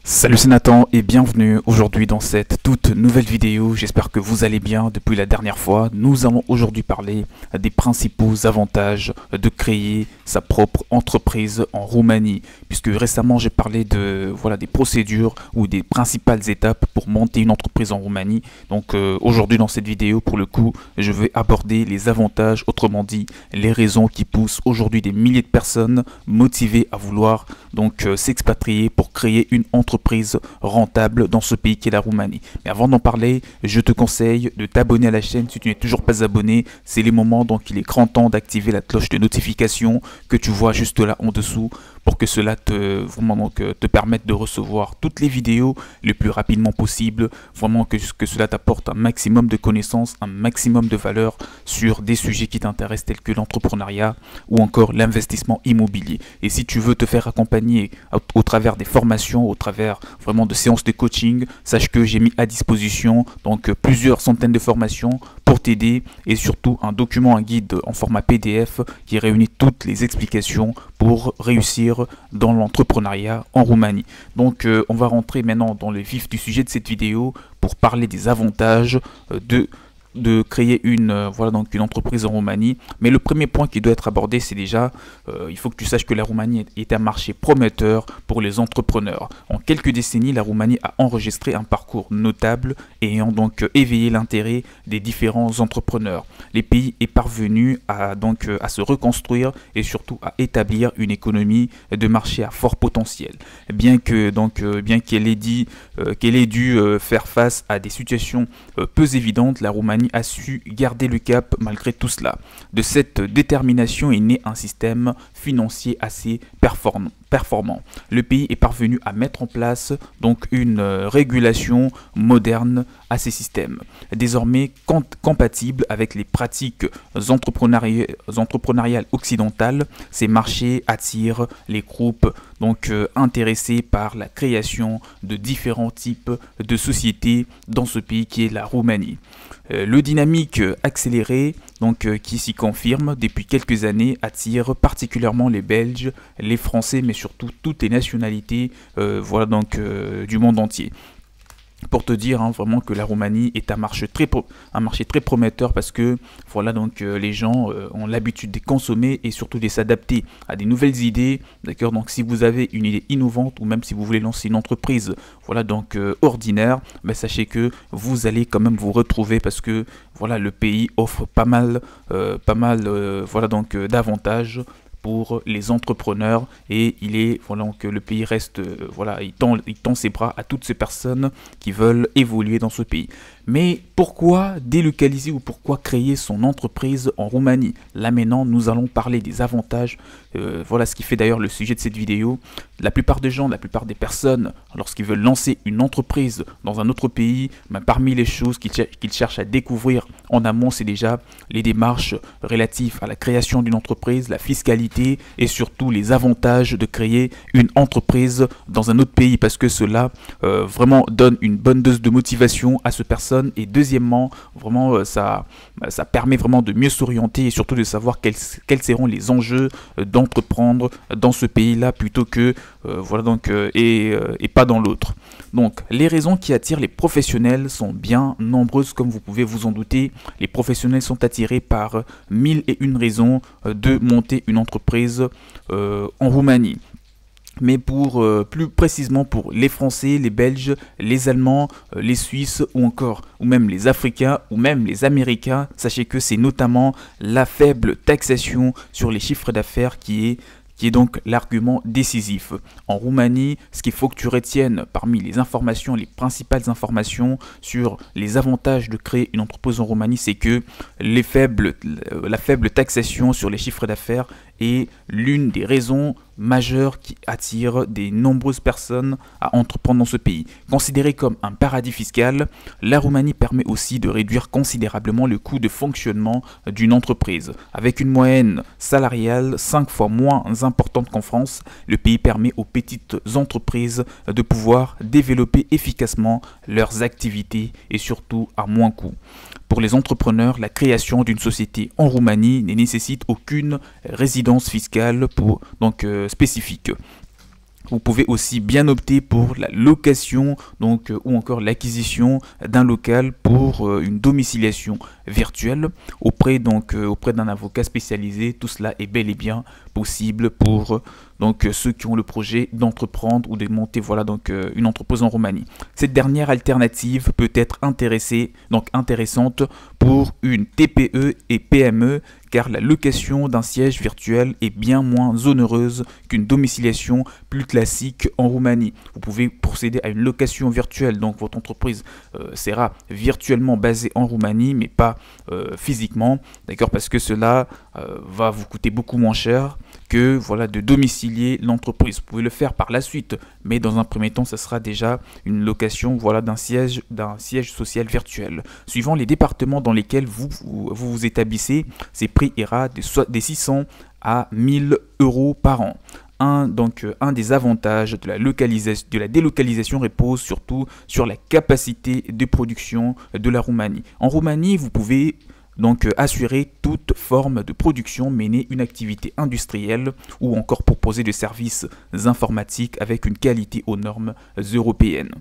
Salut, c'est Nathan et bienvenue aujourd'hui dans cette toute nouvelle vidéo. J'espère que vous allez bien depuis la dernière fois. Nous allons aujourd'hui parler des principaux avantages de créer sa propre entreprise en Roumanie. Puisque récemment j'ai parlé des procédures ou des principales étapes pour monter une entreprise en Roumanie. Donc aujourd'hui dans cette vidéo, pour le coup, je vais aborder les avantages, autrement dit les raisons qui poussent aujourd'hui des milliers de personnes motivées à vouloir s'expatrier pour créer une entreprise rentable dans ce pays qui est la Roumanie. Mais avant d'en parler, je te conseille de t'abonner à la chaîne si tu n'es toujours pas abonné. C'est les moments, donc il est grand temps d'activer la cloche de notification que tu vois juste là en dessous pour que cela te permette de recevoir toutes les vidéos le plus rapidement possible. Vraiment que cela t'apporte un maximum de connaissances, un maximum de valeur sur des sujets qui t'intéressent tels que l'entrepreneuriat ou encore l'investissement immobilier. Et si tu veux te faire accompagner au travers des formations, au travers vraiment de séances de coaching, sache que j'ai mis à disposition plusieurs centaines de formations pour t'aider et surtout un document, un guide en format PDF qui réunit toutes les explications pour réussir dans l'entrepreneuriat en Roumanie. Donc on va rentrer maintenant dans le vif du sujet de cette vidéo pour parler des avantages de créer une entreprise en Roumanie. Mais le premier point qui doit être abordé, c'est déjà, il faut que tu saches que la Roumanie est un marché prometteur pour les entrepreneurs. En quelques décennies, la Roumanie a enregistré un parcours notable ayant donc éveillé l'intérêt des différents entrepreneurs. Les pays est parvenu à se reconstruire et surtout à établir une économie de marché à fort potentiel. Bien qu'elle ait dû faire face à des situations peu évidentes, la Roumanie a su garder le cap malgré tout cela. De cette détermination est né un système financier assez performant. Le pays est parvenu à mettre en place une régulation moderne à ces systèmes, désormais compatible avec les pratiques entrepreneuriales occidentales. Ces marchés attirent les groupes intéressés par la création de différents types de sociétés dans ce pays qui est la Roumanie. Le dynamique accéléré qui s'y confirme depuis quelques années attire particulièrement les Belges, les Français, mais surtout toutes les nationalités du monde entier. Pour te dire vraiment que la Roumanie est un marché très prometteur parce que les gens ont l'habitude de consommer et surtout de s'adapter à des nouvelles idées. D'accord, donc si vous avez une idée innovante ou même si vous voulez lancer une entreprise ordinaire, sachez que vous allez quand même vous retrouver parce que le pays offre pas mal d'avantages pour les entrepreneurs et que le pays reste il tend ses bras à toutes ces personnes qui veulent évoluer dans ce pays. Mais pourquoi délocaliser ou pourquoi créer son entreprise en Roumanie? Là maintenant nous allons parler des avantages. Ce qui fait d'ailleurs le sujet de cette vidéo. La plupart des personnes, lorsqu'ils veulent lancer une entreprise dans un autre pays, parmi les choses qu'ils cherchent à découvrir en amont, c'est déjà les démarches relatives à la création d'une entreprise, la fiscalité et surtout les avantages de créer une entreprise dans un autre pays parce que cela vraiment donne une bonne dose de motivation à cette personne. Et deuxièmement, ça permet vraiment de mieux s'orienter et surtout de savoir quels seront les enjeux d'entreprendre dans ce pays-là plutôt que et pas dans l'autre. Donc, les raisons qui attirent les professionnels sont bien nombreuses, comme vous pouvez vous en douter. Les professionnels sont attirés par 1001 raisons de monter une entreprise en Roumanie. Mais plus précisément pour les Français, les Belges, les Allemands, les Suisses ou même les Africains ou même les Américains, sachez que c'est notamment la faible taxation sur les chiffres d'affaires qui est donc l'argument décisif. En Roumanie, ce qu'il faut que tu retiennes parmi les principales informations sur les avantages de créer une entreprise en Roumanie, c'est que la faible taxation sur les chiffres d'affaires est l'une des raisons majeures qui attire de nombreuses personnes à entreprendre dans ce pays. Considéré comme un paradis fiscal, la Roumanie permet aussi de réduire considérablement le coût de fonctionnement d'une entreprise. Avec une moyenne salariale 5 fois moins importante qu'en France, le pays permet aux petites entreprises de pouvoir développer efficacement leurs activités et surtout à moins coût. Pour les entrepreneurs, la création d'une société en Roumanie ne nécessite aucune résidence fiscale spécifique. Vous pouvez aussi bien opter pour la location ou encore l'acquisition d'un local pour une domiciliation virtuelle auprès d'un avocat spécialisé. Tout cela est bel et bien possible pour ceux qui ont le projet d'entreprendre ou de monter une entreprise en Roumanie. Cette dernière alternative peut être intéressante pour une TPE et PME, car la location d'un siège virtuel est bien moins onéreuse qu'une domiciliation plus classique en Roumanie. Vous pouvez procéder à une location virtuelle, donc votre entreprise sera virtuellement basée en Roumanie, mais pas physiquement, d'accord, parce que cela va vous coûter beaucoup moins cher que de domicilier l'entreprise. Vous pouvez le faire par la suite, mais dans un premier temps, ce sera déjà une location d'un siège social virtuel. Suivant les départements dans lesquels vous établissez, ces prix ira des 600 à 1000 euros par an. Un des avantages de la délocalisation repose surtout sur la capacité de production de la Roumanie. En Roumanie, vous pouvez assurer toute forme de production, mener une activité industrielle ou encore proposer des services informatiques avec une qualité aux normes européennes.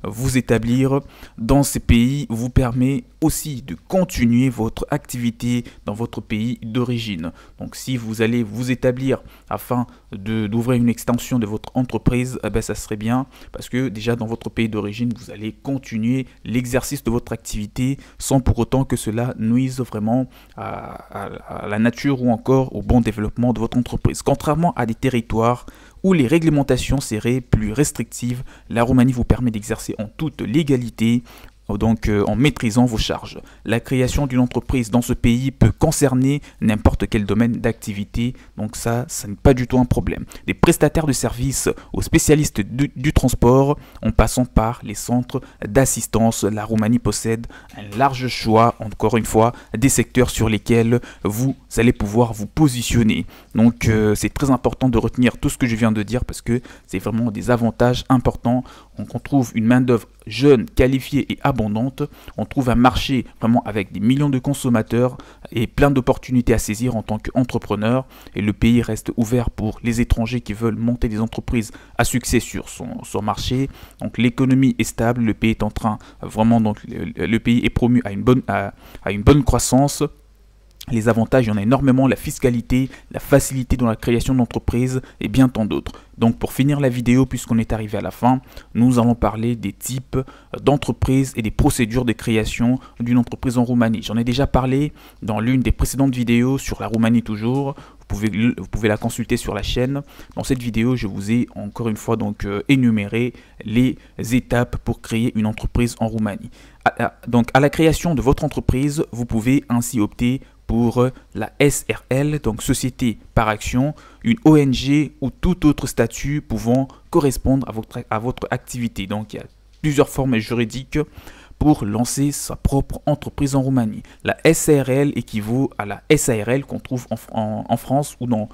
Vous établir dans ces pays vous permet aussi de continuer votre activité dans votre pays d'origine. Donc si vous allez vous établir afin d'ouvrir une extension de votre entreprise, ça serait bien parce que déjà dans votre pays d'origine, vous allez continuer l'exercice de votre activité sans pour autant que cela nuise vraiment à la nature ou encore au bon développement de votre entreprise. Contrairement à des territoires où les réglementations seraient plus restrictives, la Roumanie vous permet d'exercer en toute légalité, en maîtrisant vos charges. La création d'une entreprise dans ce pays peut concerner n'importe quel domaine d'activité, donc ça n'est pas du tout un problème. Des prestataires de services aux spécialistes du transport, en passant par les centres d'assistance, la Roumanie possède un large choix, encore une fois, des secteurs sur lesquels vous allez pouvoir vous positionner. Donc c'est très important de retenir tout ce que je viens de dire parce que c'est vraiment des avantages importants. On trouve une main-d'œuvre jeune, qualifiée et abondante. On trouve un marché vraiment avec des millions de consommateurs et plein d'opportunités à saisir en tant qu'entrepreneur. Et le pays reste ouvert pour les étrangers qui veulent monter des entreprises à succès sur son marché. Donc l'économie est stable, le pays est en train le pays est promu à une bonne croissance. Les avantages, il y en a énormément, la fiscalité, la facilité dans la création d'entreprises et bien tant d'autres. Donc pour finir la vidéo, puisqu'on est arrivé à la fin, nous allons parler des types d'entreprises et des procédures de création d'une entreprise en Roumanie. J'en ai déjà parlé dans l'une des précédentes vidéos sur la Roumanie toujours. Vous pouvez la consulter sur la chaîne. Dans cette vidéo, je vous ai encore une fois énuméré les étapes pour créer une entreprise en Roumanie. Donc à la création de votre entreprise, vous pouvez ainsi opter pour la SRL, donc Société par Action, une ONG ou tout autre statut pouvant correspondre à votre activité. Donc il y a plusieurs formes juridiques pour lancer sa propre entreprise en Roumanie. La SARL équivaut à la SARL qu'on trouve en France ou dans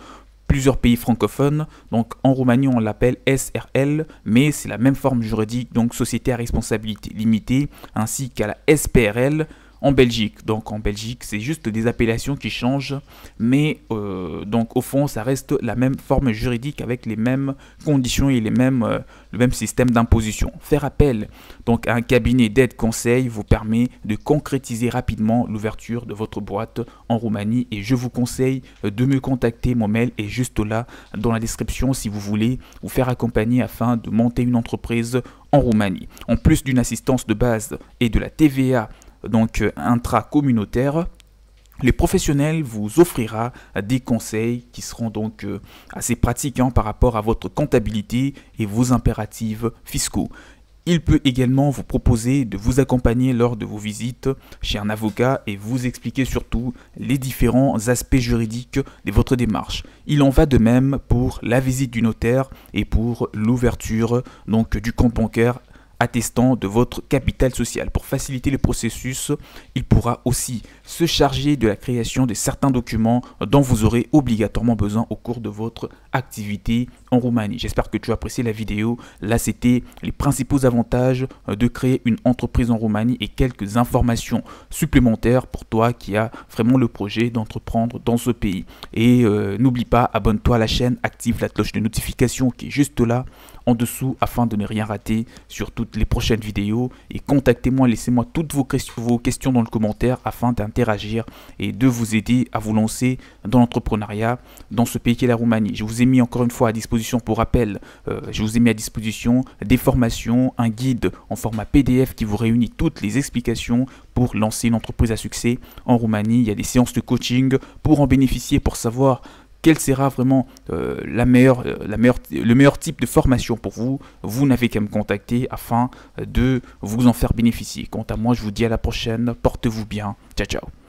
plusieurs pays francophones. Donc en Roumanie on l'appelle SRL, mais c'est la même forme juridique, donc Société à responsabilité limitée, ainsi qu'à la SPRL en Belgique. Donc en Belgique, c'est juste des appellations qui changent, mais au fond, ça reste la même forme juridique avec les mêmes conditions et le même système d'imposition. Faire appel à un cabinet d'aide conseil vous permet de concrétiser rapidement l'ouverture de votre boîte en Roumanie et je vous conseille de me contacter. Mon mail est juste là dans la description si vous voulez vous faire accompagner afin de monter une entreprise en Roumanie. En plus d'une assistance de base et de la TVA intra-communautaire, les professionnels vous offrira des conseils qui seront assez pratiques par rapport à votre comptabilité et vos impératifs fiscaux. Il peut également vous proposer de vous accompagner lors de vos visites chez un avocat et vous expliquer surtout les différents aspects juridiques de votre démarche. Il en va de même pour la visite du notaire et pour l'ouverture du compte bancaire attestant de votre capital social. Pour faciliter le processus, il pourra aussi se charger de la création de certains documents dont vous aurez obligatoirement besoin au cours de votre activité en Roumanie. J'espère que tu as apprécié la vidéo. Là, c'était les principaux avantages de créer une entreprise en Roumanie et quelques informations supplémentaires pour toi qui as vraiment le projet d'entreprendre dans ce pays. Et n'oublie pas, abonne-toi à la chaîne, active la cloche de notification qui est juste là en dessous afin de ne rien rater sur toutes les prochaines vidéos. Et contactez-moi, laissez-moi toutes vos questions dans le commentaire afin d'interagir et de vous aider à vous lancer dans l'entrepreneuriat dans ce pays qui est la Roumanie. Je vous ai mis encore une fois à disposition, pour rappel, je vous ai mis à disposition des formations, un guide en format PDF qui vous réunit toutes les explications pour lancer une entreprise à succès en Roumanie. Il y a des séances de coaching pour en bénéficier, pour savoir quel sera vraiment le meilleur type de formation pour vous. Vous n'avez qu'à me contacter afin de vous en faire bénéficier. Quant à moi, je vous dis à la prochaine. Portez-vous bien. Ciao, ciao.